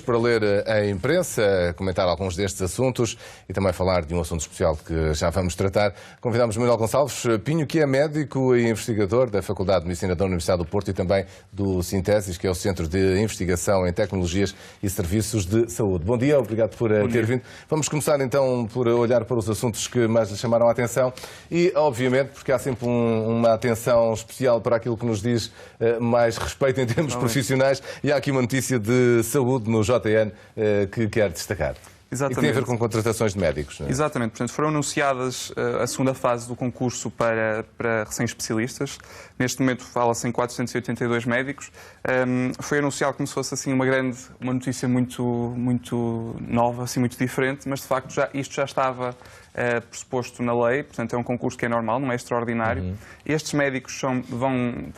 Para ler a imprensa, comentar alguns destes assuntos e também falar de um assunto especial que já vamos tratar, convidamos Manuel Gonçalves Pinho, que é médico e investigador da Faculdade de Medicina da Universidade do Porto e também do Sintesis, que é o Centro de Investigação em Tecnologias e Serviços de Saúde. Bom dia, obrigado por ter vindo. Vamos começar então por olhar para os assuntos que mais lhe chamaram a atenção e, obviamente, porque há sempre uma atenção especial para aquilo que nos diz mais respeito em termos profissionais, e há aqui uma notícia de saúde no JN que quer destacar. Exatamente. E que tem a ver com contratações de médicos. Não é? Exatamente. Portanto, foram anunciadas a segunda fase do concurso para recém-especialistas. Neste momento fala-se em 482 médicos. Foi anunciado como se fosse assim uma notícia muito nova, assim, muito diferente, mas de facto isto já estava pressuposto na lei, portanto é um concurso que é normal, não é extraordinário. Estes médicos vão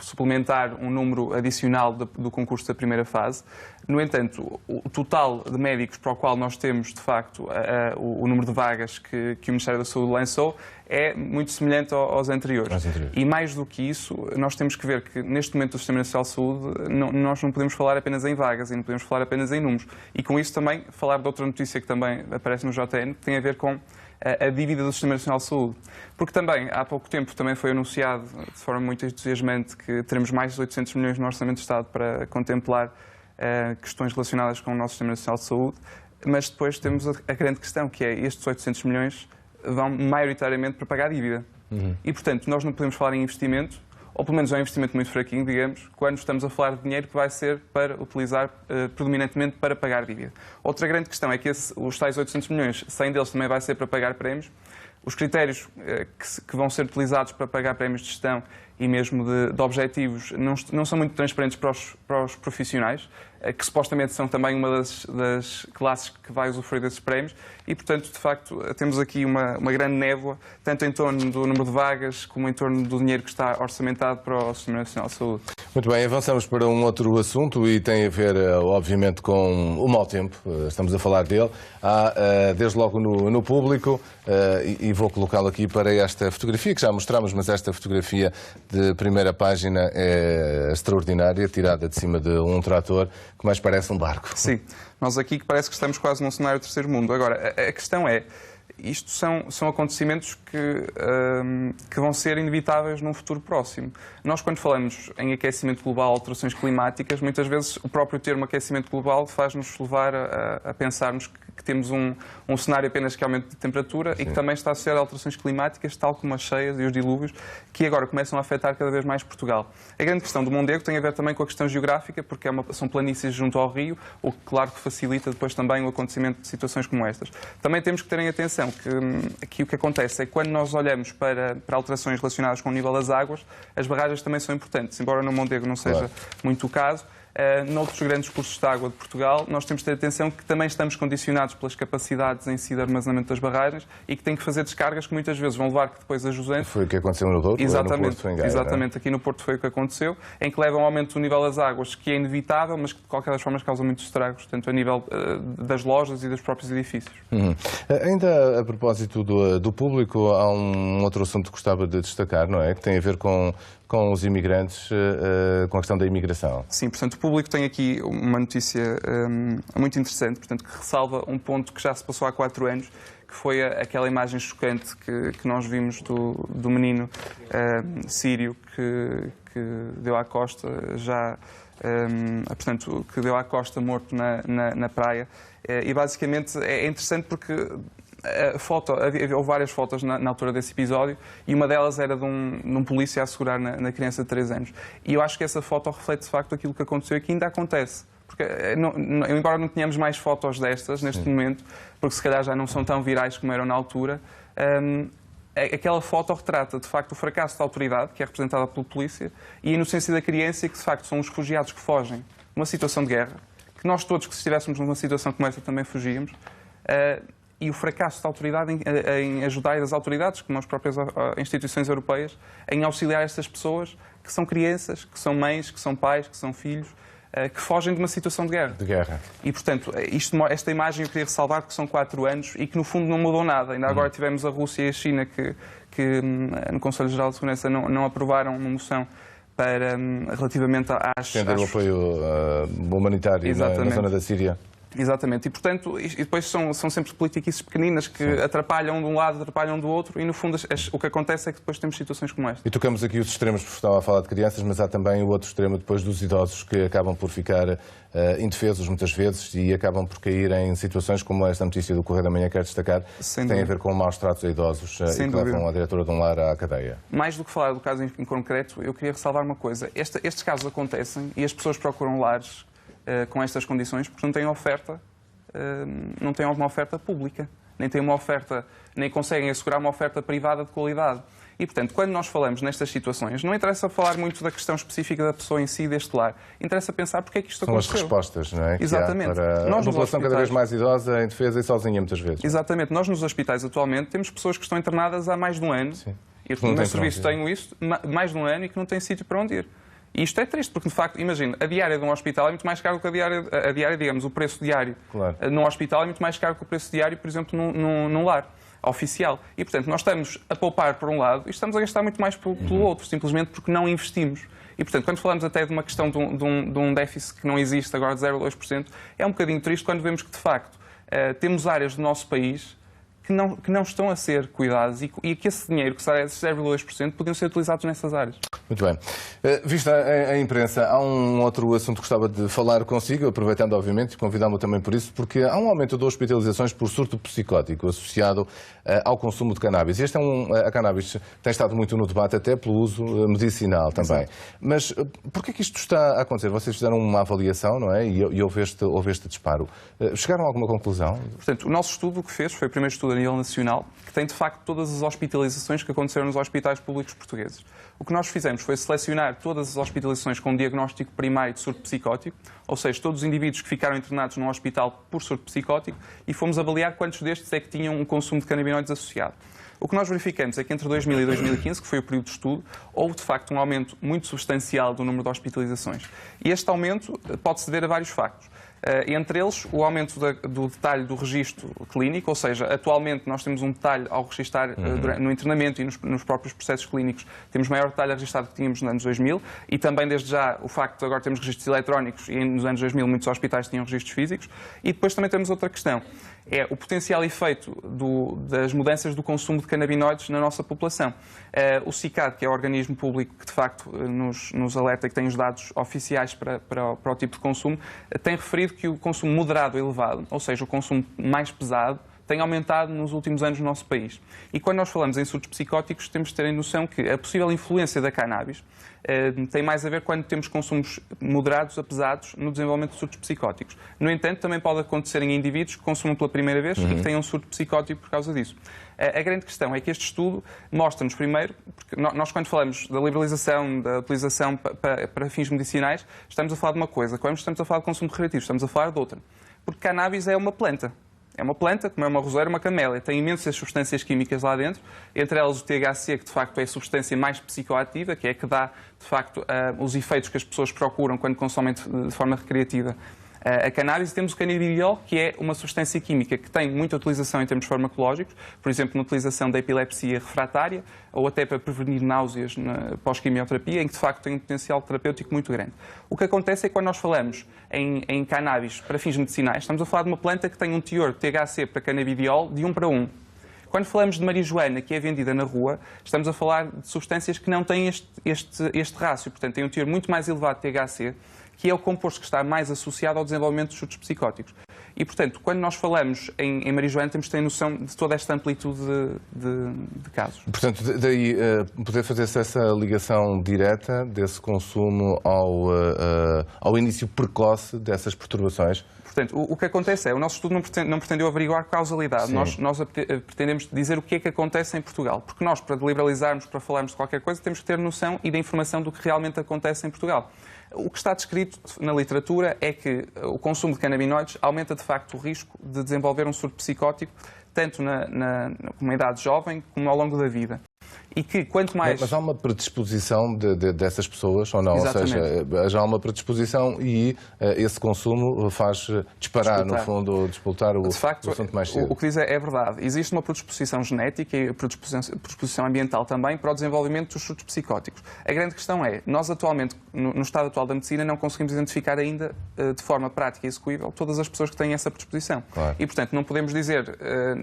suplementar um número adicional do concurso da primeira fase. No entanto, o total de médicos para o qual nós temos, de facto, o número de vagas que o Ministério da Saúde lançou é muito semelhante aos anteriores. E mais do que isso, nós temos que ver que neste momento do Sistema Nacional de Saúde nós não podemos falar apenas em vagas e não podemos falar apenas em números. E com isso também falar de outra notícia que também aparece no JN, que tem a ver com a dívida do Sistema Nacional de Saúde. Porque também, há pouco tempo, também foi anunciado de forma muito entusiasmante que teremos mais de 800 milhões no Orçamento de Estado para contemplar questões relacionadas com o nosso Sistema Nacional de Saúde, mas depois temos a grande questão, que é estes 800 milhões vão maioritariamente para pagar a dívida. E, portanto, nós não podemos falar em investimento, ou pelo menos é um investimento muito fraquinho, digamos, quando estamos a falar de dinheiro que vai ser para utilizar predominantemente para pagar dívida. Outra grande questão é que os tais 800 milhões, 100 deles também vai ser para pagar prémios. Os critérios que vão ser utilizados para pagar prémios de gestão e mesmo de objetivos não são muito transparentes para os profissionais, que supostamente são também uma das classes que vai usufruir desses prémios e, portanto, de facto, temos aqui uma grande névoa, tanto em torno do número de vagas como em torno do dinheiro que está orçamentado para o Sistema Nacional de Saúde. Muito bem, avançamos para um outro assunto e tem a ver, obviamente, com o mau tempo. Estamos a falar dele. Há, desde logo no público, e vou colocá-lo aqui para esta fotografia, que já mostramos, mas esta fotografia de primeira página é extraordinária, tirada de cima de um trator, que mais parece um barco. Sim, nós aqui que parece que estamos quase num cenário de terceiro mundo. Agora, a questão é, isto são acontecimentos que vão ser inevitáveis num futuro próximo. Nós, quando falamos em aquecimento global, alterações climáticas, muitas vezes o próprio termo aquecimento global faz-nos levar a pensarmos que temos um cenário apenas que aumenta de temperatura. Sim. E que também está associado a alterações climáticas, tal como as cheias e os dilúvios, que agora começam a afetar cada vez mais Portugal. A grande questão do Mondego tem a ver também com a questão geográfica, porque são planícies junto ao rio, o que, claro, que facilita depois também o acontecimento de situações como estas. Também temos que ter em atenção que o que acontece é que quando nós olhamos para alterações relacionadas com o nível das águas, as barragens também são importantes, embora no Mondego não seja muito o caso. Noutros grandes cursos de água de Portugal, nós temos de ter atenção que também estamos condicionados pelas capacidades em si de armazenamento das barragens e que tem que fazer descargas que muitas vezes vão levar que depois a jusante... Foi o que aconteceu no Douro? Exatamente, no Porto, exatamente. Aqui no Porto foi o que aconteceu, em que leva a um aumento do nível das águas, que é inevitável, mas que de qualquer das formas causa muitos estragos, tanto a nível das lojas e dos próprios edifícios. Ainda a propósito do público, há um outro assunto que gostava de destacar, não é? Que tem a ver com os imigrantes, com a questão da imigração. Sim, portanto, o público tem aqui uma notícia muito interessante, portanto, que ressalva um ponto que já se passou há 4 anos, que foi aquela imagem chocante que nós vimos do menino sírio que deu à costa portanto, que deu à costa morto na praia. E basicamente é interessante porque houve várias fotos na altura desse episódio e uma delas era de um polícia a segurar na criança de 3 anos. E eu acho que essa foto reflete de facto aquilo que aconteceu e que ainda acontece. Porque, embora não tenhamos mais fotos destas neste momento, porque se calhar já não são tão virais como eram na altura, aquela foto retrata de facto o fracasso da autoridade, que é representada pela polícia, e a inocência da criança, que de facto são os refugiados que fogem de uma situação de guerra, que nós todos que se estivéssemos numa situação como essa também fugíamos. E o fracasso da autoridade em ajudar as autoridades, como as próprias instituições europeias, em auxiliar estas pessoas que são crianças, que são mães, que são pais, que são filhos, que fogem de uma situação de guerra. E, portanto, esta imagem eu queria ressalvar porque são 4 anos e que, no fundo, não mudou nada. Ainda agora tivemos a Rússia e a China que no Conselho Geral de Segurança não aprovaram uma moção relativamente às... Estender o apoio humanitário na zona da Síria. Exatamente, e portanto, e depois são sempre politiquices pequeninas que atrapalham de um lado, atrapalham do outro, e no fundo o que acontece é que depois temos situações como esta. E tocamos aqui os extremos, porque estava a falar de crianças, mas há também o outro extremo depois dos idosos que acabam por ficar indefesos muitas vezes e acabam por cair em situações como esta notícia do Correio da Manhã quero destacar, que tem a ver com maus tratos a idosos e que levam a diretora de um lar à cadeia. Mais do que falar do caso em concreto, eu queria ressalvar uma coisa. Estes casos acontecem e as pessoas procuram lares com estas condições porque não têm oferta, não têm uma oferta pública, nem têm uma oferta, nem conseguem assegurar uma oferta privada de qualidade. E, portanto, quando nós falamos nestas situações, não interessa falar muito da questão específica da pessoa em si, deste lar. Interessa pensar porque é que isto aconteceu. São as respostas, não é? Exatamente. Para a população cada vez mais idosa, indefesa e sozinha, muitas vezes. Exatamente. Nós nos hospitais, atualmente, temos pessoas que estão internadas há mais de um ano. Sim. E no meu serviço tenho isso, mais de um ano, e que não têm sítio para onde ir. E isto é triste, porque, de facto, imagina, a diária de um hospital é muito mais caro que a diária, digamos, o preço diário num hospital é muito mais caro que o preço diário, por exemplo, num lar oficial. E, portanto, nós estamos a poupar por um lado e estamos a gastar muito mais pelo outro, simplesmente porque não investimos. E, portanto, quando falamos até de uma questão de um déficit que não existe agora de 0,2%, é um bocadinho triste quando vemos que, de facto, temos áreas do nosso país que não estão a ser cuidadas e que esse dinheiro, que sai esses 0,2%, podiam ser utilizados nessas áreas. Muito bem. Vista a imprensa, há um outro assunto que gostava de falar consigo, aproveitando, obviamente, e convidá-lo também por isso, porque há um aumento de hospitalizações por surto psicótico associado ao consumo de cannabis. A cannabis tem estado muito no debate, até pelo uso medicinal também. Exato. Mas porquê é que isto está a acontecer? Vocês fizeram uma avaliação, não é? E houve este disparo. Chegaram a alguma conclusão? Portanto, o nosso estudo, o que fez, foi o primeiro estudo a nível nacional, que tem, de facto, todas as hospitalizações que aconteceram nos hospitais públicos portugueses. O que nós fizemos foi selecionar todas as hospitalizações com diagnóstico primário de surto psicótico, ou seja, todos os indivíduos que ficaram internados num hospital por surto psicótico, e fomos avaliar quantos destes é que tinham um consumo de canabinoides associado. O que nós verificamos é que entre 2000 e 2015, que foi o período de estudo, houve de facto um aumento muito substancial do número de hospitalizações. E este aumento pode-se dever a vários factos. Entre eles, o aumento do detalhe do registro clínico, ou seja, atualmente nós temos um detalhe ao registar no internamento e nos próprios processos clínicos, temos maior detalhe registado que tínhamos nos anos 2000 e também, desde já, o facto de agora termos registros eletrónicos e nos anos 2000 muitos hospitais tinham registros físicos. E depois também temos outra questão, é o potencial efeito das mudanças do consumo de canabinoides na nossa população. O CICAD, que é o organismo público que de facto nos alerta e que tem os dados oficiais para o tipo de consumo, tem referido que o consumo moderado e elevado, ou seja, o consumo mais pesado, tem aumentado nos últimos anos no nosso país. E quando nós falamos em surtos psicóticos, temos de ter em noção que a possível influência da cannabis tem mais a ver quando temos consumos moderados a pesados no desenvolvimento de surtos psicóticos. No entanto, também pode acontecer em indivíduos que consumam pela primeira vez e que tenham um surto psicótico por causa disso. A grande questão é que este estudo mostra-nos primeiro, porque nós quando falamos da liberalização, da utilização para fins medicinais, estamos a falar de uma coisa. Quando estamos a falar de consumo recreativo, estamos a falar de outra. Porque cannabis é uma planta. É uma planta, como é uma roseira, uma camélia. Tem imensas substâncias químicas lá dentro, entre elas o THC, que de facto é a substância mais psicoativa, que é a que dá, de facto, os efeitos que as pessoas procuram quando consomem de forma recreativa a cannabis. E temos o canabidiol, que é uma substância química que tem muita utilização em termos farmacológicos, por exemplo, na utilização da epilepsia refratária ou até para prevenir náuseas pós-quimioterapia, em que de facto tem um potencial terapêutico muito grande. O que acontece é que quando nós falamos em cannabis para fins medicinais, estamos a falar de uma planta que tem um teor de THC para canabidiol de 1 para 1. Quando falamos de marijuana, que é vendida na rua, estamos a falar de substâncias que não têm este rácio, portanto, tem um teor muito mais elevado de THC, que é o composto que está mais associado ao desenvolvimento de surtos psicóticos. E, portanto, quando nós falamos em marijuana, temos de ter noção de toda esta amplitude de casos. Portanto, daí poder fazer-se essa ligação direta desse consumo ao início precoce dessas perturbações? Portanto, o que acontece é, o nosso estudo não pretendeu averiguar causalidade. Nós pretendemos dizer o que é que acontece em Portugal. Porque nós, para liberalizarmos, para falarmos de qualquer coisa, temos que ter noção e da informação do que realmente acontece em Portugal. O que está descrito na literatura é que o consumo de canabinoides aumenta, de facto, o risco de desenvolver um surto psicótico, tanto na idade jovem como ao longo da vida. e que quanto mais... Mas há uma predisposição dessas pessoas, ou não? Exatamente. Ou seja, já há uma predisposição e esse consumo faz disparar, no fundo, despoltar o assunto mais cedo. O que diz é verdade. Existe uma predisposição genética e predisposição ambiental também para o desenvolvimento dos surtos psicóticos. A grande questão é, nós atualmente, no estado atual da medicina, não conseguimos identificar ainda, de forma prática e execuível, todas as pessoas que têm essa predisposição. Claro. E, portanto, não podemos dizer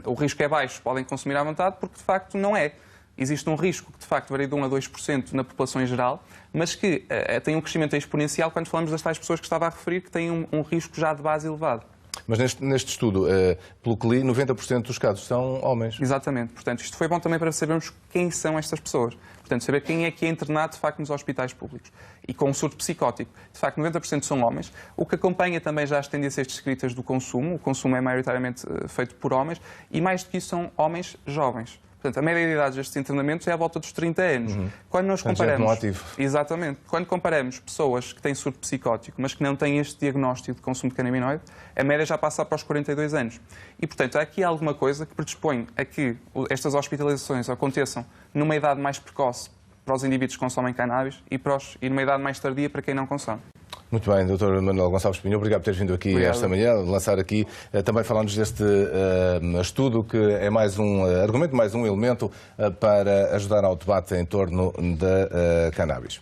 o risco é baixo, podem consumir à vontade, porque, de facto, não é. Existe um risco que, de facto, varia de 1 a 2% na população em geral, mas que tem um crescimento exponencial quando falamos das tais pessoas que estava a referir, que têm um risco já de base elevado. Mas neste estudo, pelo que li, 90% dos casos são homens. Exatamente. Portanto, isto foi bom também para sabermos quem são estas pessoas. Portanto, saber quem é que é internado, de facto, nos hospitais públicos. E com um surto psicótico. De facto, 90% são homens, o que acompanha também já as tendências descritas do consumo. O consumo é maioritariamente feito por homens e, mais do que isso, são homens jovens. Portanto, a média de idade destes internamentos é à volta dos 30 anos. Quando nós comparamos... ativo. Exatamente. Quando comparamos pessoas que têm surto psicótico, mas que não têm este diagnóstico de consumo de canabinoide, a média já passa para os 42 anos. E, portanto, há aqui alguma coisa que predispõe a que estas hospitalizações aconteçam numa idade mais precoce para os indivíduos que consomem cannabis e numa idade mais tardia para quem não consome. Muito bem, Dr. Manuel Gonçalves Pinho, obrigado por ter vindo aqui esta manhã, lançar aqui, também falando deste estudo que é mais um argumento, mais um elemento para ajudar ao debate em torno da cannabis.